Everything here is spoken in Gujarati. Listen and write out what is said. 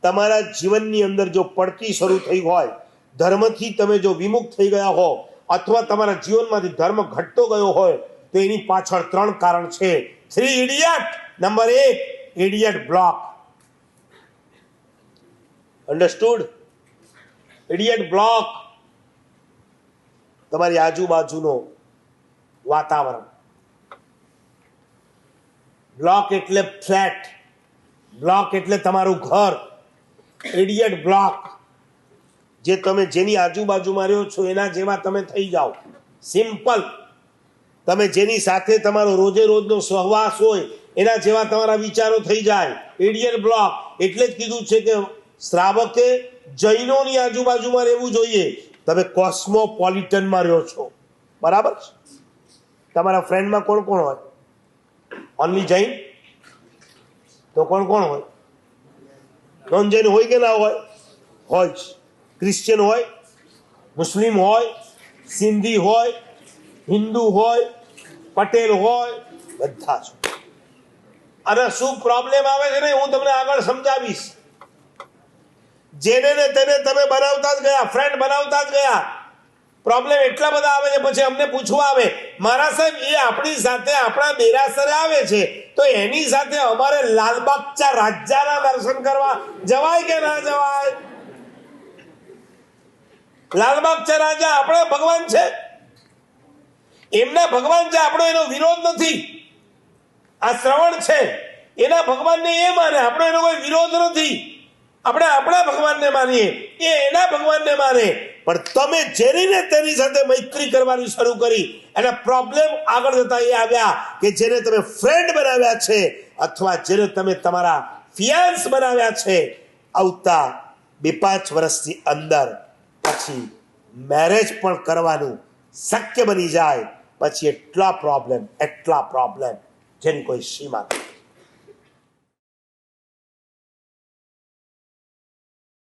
તમારા જીવનની અંદર જો પડતી શરૂ થઈ હોય, ધર્મથી તમે જો વિમુખ થઈ ગયા હો, અથવા તમારા જીવનમાંથી ધર્મ ઘટતો ગયો હોય, તો એની પાછળ 3 કારણ છે. 3 idiot. Number 1, idiot block. Understood? Idiot block. તમારી આજુબાજુનો વાતાવરણ. બ્લોક એટલે ફ્લેટ. બ્લોક એટલે તમારું ઘર. Idiot block. જે તમે જેની આજુબાજુમાં રહ્યો છો એના જેવા તમે થઈ જાઓ. સિમ્પલ. તમે જેની સાથે તમારો રોજે રોજનો સહવાસ હોય એના જેવા તમારા વિચારો થઈ જાય. Idiot block. એટલે જ કીધું છે કે શ્રાવકે જૈનોની આજુબાજુમાં રહેવું જોઈએ. તમે કોસ્મોપોલિટનમાં રહ્યો છો, બરાબર છે? તમારા ફ્રેન્ડમાં કોણ કોણ હોય? ઓનલી જૈન? તો કોણ કોણ હોય? નોન જૈન હોય કે ના હોય? હોય જ. ક્રિશ્ચિયન હોય, મુસ્લિમ હોય, સિંધી હોય, હિન્દુ હોય, પટેલ હોય, બધા જ. અને શું પ્રોબ્લેમ આવે છે ને હું તમને આગળ સમજાવીશ. જેને ને તેને તમે બનાવતા જ ગયા, ફ્રેન્ડ બનાવતા જ ગયા. પ્રોબ્લેમ એટલા બધા આવે છે, પછી અમને પૂછવા આવે, મારા સાહેબ એ આપણી સાથે આપણા દેરાસરે આવે છે તો એની સાથે અમારે લાલબાગચા રાજાના દર્શન કરવા જવાય કે ના જવાય? લાલબાગચા રાજા આપણા ભગવાન છે, એમના ભગવાન છે, આપણો એનો વિરોધ નથી. આ શ્રવણ છે એના ભગવાનને એ માને, આપણો એનો કોઈ વિરોધ નથી. આપણે આપણા ભગવાનને માનીએ, એ એના ભગવાનને માને. પણ તમે જેની ને તેની સાથે મૈત્રી કરવાની શરૂ કરી, એના પ્રોબ્લેમ આગળ જતા એ આવ્યા કે જેને તમે ફ્રેન્ડ બનાવ્યા છે અથવા જેને તમે તમારા ફિયાન્સ બનાવ્યા છે, આવતા 2-5 વર્ષની અંદર પછી મેરેજ પણ કરવાનું શક્ય બની જાય. પછી એટલા પ્રોબ્લેમ જેની કોઈ સીમા નથી.